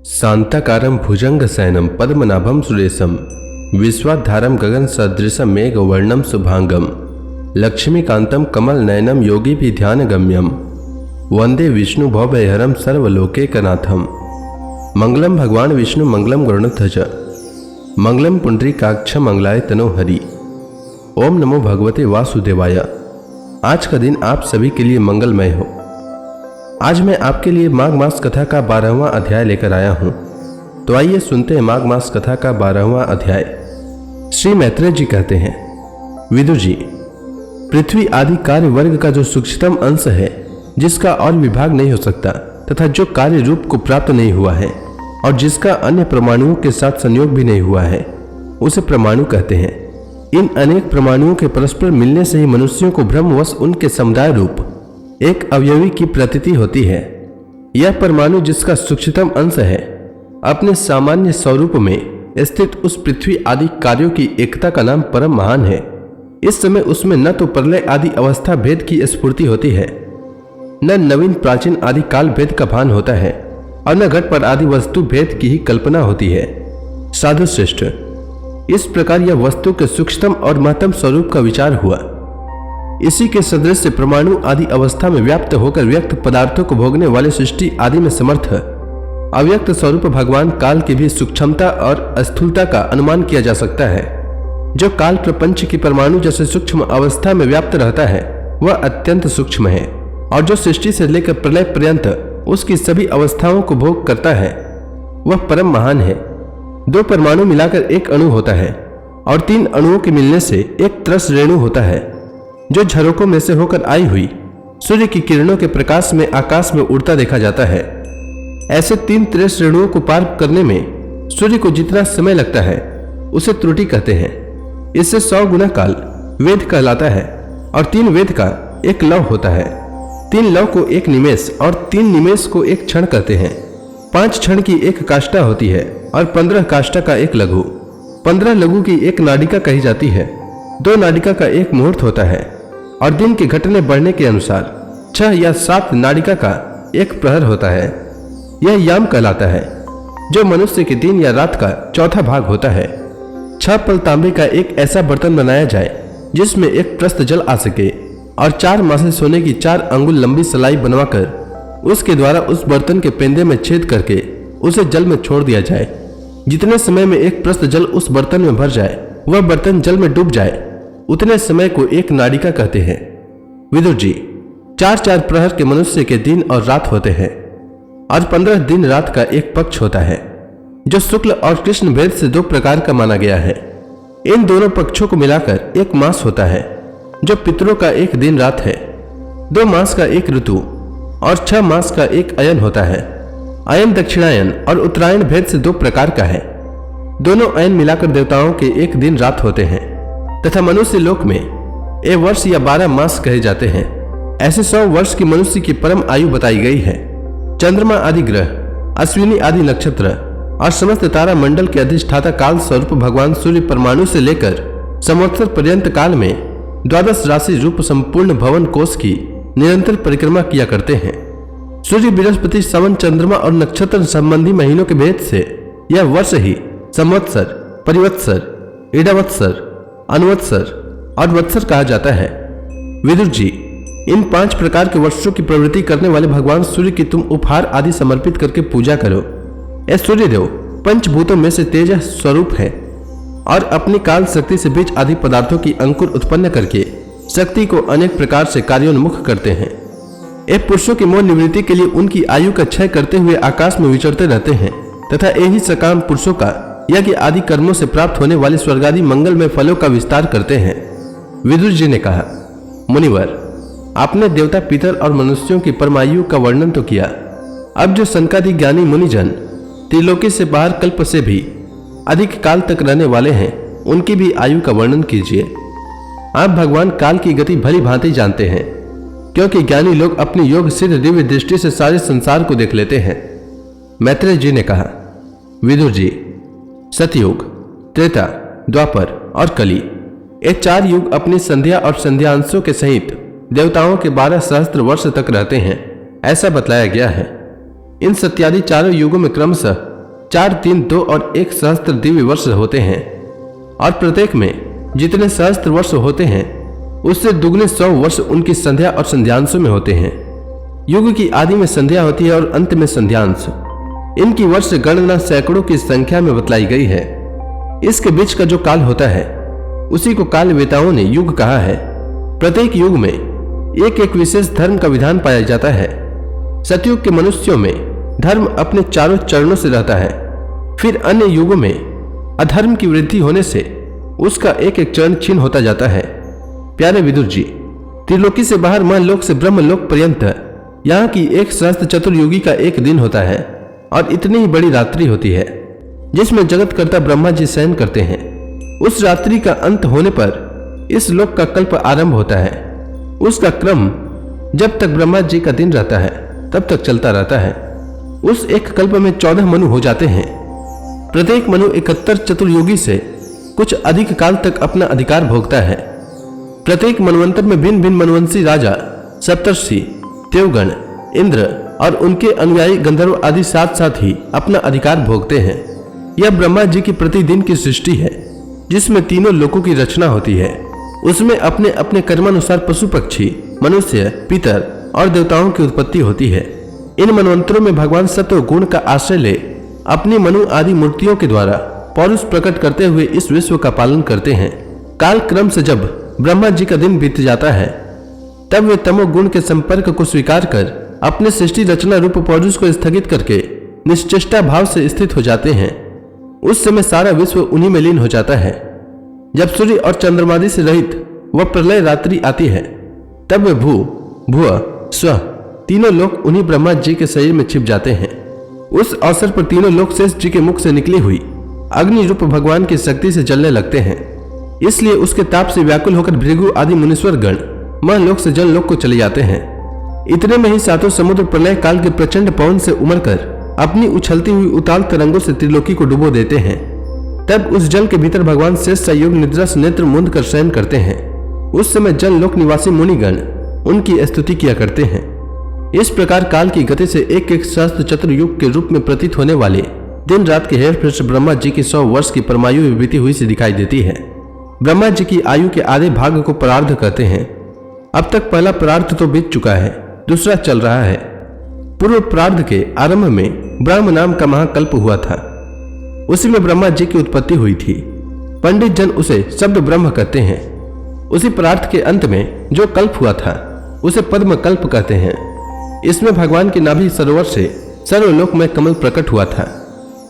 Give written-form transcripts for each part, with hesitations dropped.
शांताकारं भुजंगशयनं पद्मनाभं सुरेशं विश्वाधारं गगनसदृशं मेघवर्णं शुभांगं लक्ष्मीकान्तं कमलनयनं योगिभिध्यानगम्यं वंदे विष्णु भवभयहरं सर्वलोकैकनाथं। मंगलम भगवान विष्णु मंगलम गरुड़ध्वज मंगलम पुंडरीकाक्ष मंगलाय तनो हरि। ओम नमो भगवते वासुदेवाय। आज का दिन आप सभी के लिए मंगलमय हो। आज मैं आपके लिए माघ मास कथा का 12वां अध्याय लेकर आया हूं। तो आइए सुनते हैं माघ मास कथा का 12वां अध्याय। श्री मैत्रेय जी कहते हैं, विदुर जी, पृथ्वी आदि कार्य वर्ग का जो सूक्ष्मतम अंश है, जिसका और विभाग नहीं हो सकता तथा जो कार्य रूप को प्राप्त नहीं हुआ है और जिसका अन्य परमाणुओं के साथ संयोग भी नहीं हुआ है, उसे परमाणु कहते हैं। इन अनेक परमाणुओं के परस्पर मिलने से ही मनुष्यों को भ्रमवश उनके समुदाय रूप एक अवयवी की प्रतीति होती है। यह परमाणु जिसका सूक्ष्मतम अंश है, अपने सामान्य स्वरूप में स्थित उस पृथ्वी आदि कार्यों की एकता का नाम परम महान है। इस समय उसमें न तो प्रलय आदि अवस्था भेद की स्फूर्ति होती है, न नवीन प्राचीन आदि काल भेद का भान होता है और न घटपट आदि वस्तु भेद की ही कल्पना होती है। साधु श्रेष्ठ, इस प्रकार यह वस्तु के सूक्ष्मतम और महत्तम स्वरूप का विचार हुआ। इसी के सदृश से परमाणु आदि अवस्था में व्याप्त होकर व्यक्त पदार्थों को भोगने वाले सृष्टि आदि में समर्थ अव्यक्त स्वरूप भगवान काल की भी सूक्ष्मता और स्थूलता का अनुमान किया जा सकता है। जो काल प्रपंच की परमाणु जैसे सूक्ष्म अवस्था में व्याप्त रहता है, वह अत्यंत सूक्ष्म है, और जो सृष्टि से लेकर प्रलय पर्यंत उसकी सभी अवस्थाओं को भोग करता है, वह परम महान है। 2 परमाणु मिलाकर एक अणु होता है और 3 अणुओं के मिलने से एक त्रस रेणु होता है, जो झरोकों में से होकर आई हुई सूर्य की किरणों के प्रकाश में आकाश में उड़ता देखा जाता है। ऐसे 3 त्रस रेणुओं को पार करने में सूर्य को जितना समय लगता है, उसे त्रुटि कहते हैं। इससे 100 गुना काल वेद कहलाता है और 3 वेद का एक लव होता है। 3 लव को एक निमेष और 3 निमेष को एक क्षण कहते हैं। 5 क्षण की एक काष्ठा होती है और 15 काष्ठा का एक लघु। 15 लघु की एक नाडिका कही जाती है। 2 नाडिका का एक मुहूर्त होता है और दिन के घटने बढ़ने के अनुसार 6 या 7 नाडिका का एक प्रहर होता है। यह याम कहलाता है, जो मनुष्य के दिन या रात का चौथा भाग होता है। 6 पल तांबे का एक ऐसा बर्तन बनाया जाए जिसमें एक प्रस्त जल आ सके और 4 मासे सोने की 4 अंगुल लंबी सलाई बनवाकर उसके द्वारा उस बर्तन के पेंदे में छेद करके उसे जल में छोड़ दिया जाए। जितने समय में एक प्रस्त जल उस बर्तन में भर जाए, वह बर्तन जल में डूब जाए, उतने समय को एक नाडिका कहते हैं। विदुर जी, 4-4 प्रहर के मनुष्य के दिन और रात होते हैं और 15 दिन रात का एक पक्ष होता है, जो शुक्ल और कृष्ण भेद से 2 प्रकार का माना गया है। इन दोनों पक्षों को मिलाकर एक मास होता है, जो पितरों का एक दिन रात है। 2 मास का एक ऋतु और 6 मास का एक अयन होता है। अयन दक्षिणायन और उत्तरायण भेद से 2 प्रकार का है। दोनों अयन मिलाकर देवताओं के एक दिन रात होते हैं तथा मनुष्य लोक में एक वर्ष या 12 मास कहे जाते हैं। ऐसे 100 वर्ष की मनुष्य की परम आयु बताई गई है। चंद्रमा आदि ग्रह, अश्विनी आदि नक्षत्र और समस्त तारा मंडल के अधिष्ठाता काल स्वरूप भगवान सूर्य परमाणु से लेकर संवत्सर पर्यंत काल में 12 राशि रूप संपूर्ण भवन कोश की निरंतर परिक्रमा किया करते हैं। सूर्य, बृहस्पति, सवन, चंद्रमा और नक्षत्र संबंधी महीनों के भेद से यह वर्ष ही संवत्सर, परिवत्सर, ईडावत्सर, अनुवत्सर और वत्सर कहा जाता है। विदुर जी, इन 5 प्रकार के वर्षों की प्रवृत्ति करने वाले भगवान सूर्य की तुम उपहार आदि समर्पित करके पूजा करो। यह सूर्यदेव पंचभूतों में से तेज स्वरूप है और अपनी काल शक्ति से बीज आदि पदार्थों की अंकुर उत्पन्न करके शक्ति को अनेक प्रकार से कार्योन्मुख करते हैं। एक पुरुषों की मोह निवृत्ति के लिए उनकी आयु का क्षय करते हुए आकाश में विचरते रहते हैं तथा यही सकाम पुरुषों का यज्ञ आदि कर्मों से प्राप्त होने वाले स्वर्गादि मंगलमय फलों का विस्तार करते हैं। विदुर जी ने कहा, मुनिवर, आपने देवता, पितर और मनुष्यों की परमायु का वर्णन तो किया। अब जो संकादि ज्ञानी मुनिजन त्रिलोकी से बाहर कल्प से भी अधिक काल तक रहने वाले हैं, उनकी भी आयु का वर्णन कीजिए। आप भगवान काल की गति भली भांति जानते हैं, क्योंकि ज्ञानी लोग अपनी योग सिद्ध दिव्य दृष्टि से सारे संसार को देख लेते हैं। मैत्रेय जी ने कहा, विदुर जी, सतयुग, त्रेता, द्वापर और कली, ये 4 युग अपनी संध्या और संध्यांशों के सहित देवताओं के 12 सहस्त्र वर्ष तक रहते हैं, ऐसा बतलाया गया है। इन सत्यादि चारों युगों में क्रमशः 4, 3, 2 और 1 सहस्त्र दिव्य वर्ष होते हैं और प्रत्येक में जितने सहस्त्र वर्ष होते हैं उससे दुगने 100 वर्ष उनकी संध्या और संध्यांशों में होते हैं। युग की आदि में संध्या होती है और अंत में संध्यांश। इनकी वर्ष गणना सैकड़ों की संख्या में बतलाई गई है। इसके बीच का जो काल होता है उसी को काल वेताओं ने युग कहा है। प्रत्येक युग में एक एक विशेष धर्म का विधान पाया जाता है। सतयुग के मनुष्यों में धर्म अपने चारों चरणों से रहता है। फिर अन्य युगों में अधर्म की वृद्धि होने से उसका एक एक चरण छीन होता जाता है। प्यारे विदुर जी, त्रिलोकी से बाहर महलोक से ब्रह्मलोक पर्यंत यहाँ की 1 सहस्त्र चतुर्युगी का एक दिन होता है और इतनी ही बड़ी रात्रि होती है जिसमें जगत कर्ता ब्रह्मा जी शयन करते हैं। उस रात्रि का अंत होने पर इस लोक का कल्प आरंभ होता है। उसका क्रम जब तक ब्रह्मा जी का दिन रहता है तब तक चलता रहता है। उस एक कल्प में 14 मनु हो जाते हैं। प्रत्येक मनु 71 चतुर्युगी से कुछ अधिक काल तक अपना अधिकार भोगता है। प्रत्येक मनवंतर में भिन्न भिन्न मनवंशी राजा, सप्तर्षि, देवगण, इंद्र और उनके अनुयायी गंधर्व आदि साथ साथ ही अपना अधिकार भोगते हैं। यह ब्रह्मा जी की प्रतिदिन की सृष्टि है जिसमें तीनों लोकों की रचना होती है। उसमें अपने अपने कर्मानुसार पशु पक्षी, मनुष्य, पितर और देवताओं की उत्पत्ति होती है। इन मनवंतरों में भगवान सत्व गुण का आश्रय ले अपनी मनु आदि मूर्तियों के द्वारा पौरुष प्रकट करते हुए इस विश्व का पालन करते हैं। काल क्रम से जब ब्रह्मा जी का दिन बीत जाता है तब वे तमोगुण के संपर्क को स्वीकार कर अपने सृष्टि रचना रूप पौरुष को स्थगित करके निश्चेष्टा भाव से स्थित हो जाते हैं। उस समय सारा विश्व उन्हीं में लीन हो जाता है। जब सूर्य और चंद्रमादि से रहित वह प्रलय रात्रि आती है तब वे भू, भुव, स्व तीनों लोक उन्हीं ब्रह्मा जी के शरीर में छिप जाते हैं। उस अवसर पर तीनों लोक शेष जी के मुख से निकली हुई अग्नि रूप भगवान की शक्ति से जलने लगते हैं। इसलिए उसके ताप से व्याकुल होकर भृगु आदि मुनीश्वर गण महलोक से जल लोक को चले जाते हैं। इतने में ही सातों समुद्र प्रलय काल के प्रचंड पवन से उमड़कर अपनी उछलती हुई उताल तरंगों से त्रिलोकी को डुबो देते हैं। तब उस जल के भीतर भगवान शेष संयोग निद्रा से नेत्र मूंद कर शयन करते हैं। उस समय जल लोक निवासी मुनिगण उनकी स्तुति किया करते हैं। इस प्रकार काल की गति से एक एक सहस्त्र चतुर्युग के रूप में प्रतीत होने वाले दिन रात के हेर फेर से ब्रह्मा जी की 100 वर्ष की परमायु बीती हुई से दिखाई देती है। ब्रह्मा जी की आयु के आधे भाग को परार्ध कहते हैं। अब तक पहला परार्ध तो बीत चुका है, दूसरा चल रहा है। पूर्व परार्ध के आरंभ में ब्रह्म नाम का महाकल्प हुआ था। उसी में ब्रह्मा जी की उत्पत्ति हुई थी। पंडित जन उसे शब्द ब्रह्म कहते हैं। उसी परार्थ के अंत में जो कल्प हुआ था उसे पद्म कल्प कहते हैं। इसमें भगवान के नाभि सरोवर से सर्वलोक में कमल प्रकट हुआ था।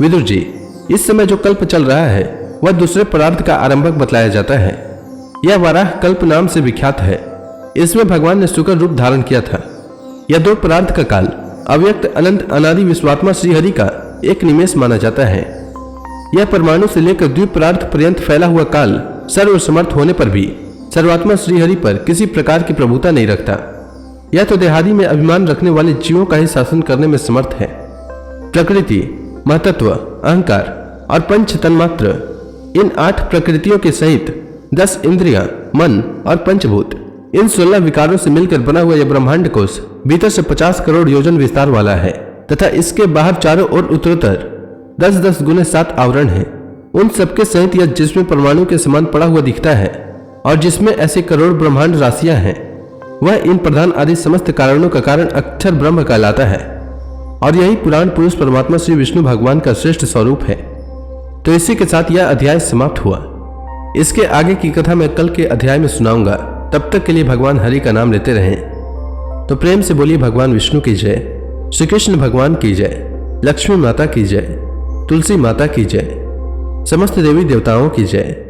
विदुर जी, इस समय जो कल्प चल रहा है वह दूसरे परार्थ का आरंभक बतलाया जाता है। यह वाराह कल्प नाम से विख्यात है। इसमें भगवान ने शुक्र रूप धारण किया था। यह 2 परार्थ का काल अव्यक्त अनंत अनादि विश्वात्मा श्रीहरि का एक निमेष माना जाता है। यह परमाणु से लेकर द्वीप परार्थ पर्यंत फैला हुआ काल सर्वसमर्थ होने पर भी सर्वात्मा श्रीहरि पर किसी प्रकार की प्रभुता नहीं रखता। यह तो देहादि में अभिमान रखने वाले जीवों का ही शासन करने में समर्थ है। प्रकृति, महतत्व, अहंकार और पंच तन्मात्र, इन 8 प्रकृतियों के सहित 10 इंद्रियां, मन और पंचभूत, इन 16 विकारों से मिलकर बना हुआ यह ब्रह्मांड कोश भीतर से 50 करोड़ योजन विस्तार वाला है तथा इसके बाहर चारों ओर उत्तरोत्तर 10-10 गुने 7 आवरण है। उन सबके सहित यह जिसमें परमाणु के समान पड़ा हुआ दिखता है और जिसमें ऐसे करोड़ ब्रह्मांड राशियां हैं, वह इन प्रधान आदि समस्त कारणों का कारण अक्षर ब्रह्म कहलाता है और यही पुराण पुरुष परमात्मा श्री विष्णु भगवान का श्रेष्ठ स्वरूप है। तो इसी के साथ यह अध्याय समाप्त हुआ। इसके आगे की कथा मैं कल के अध्याय में सुनाऊंगा। तब तक के लिए भगवान हरि का नाम लेते रहें। तो प्रेम से बोलिए भगवान विष्णु की जय, श्री कृष्ण भगवान की जय, लक्ष्मी माता की जय, तुलसी माता की जय, समस्त देवी देवताओं की जय।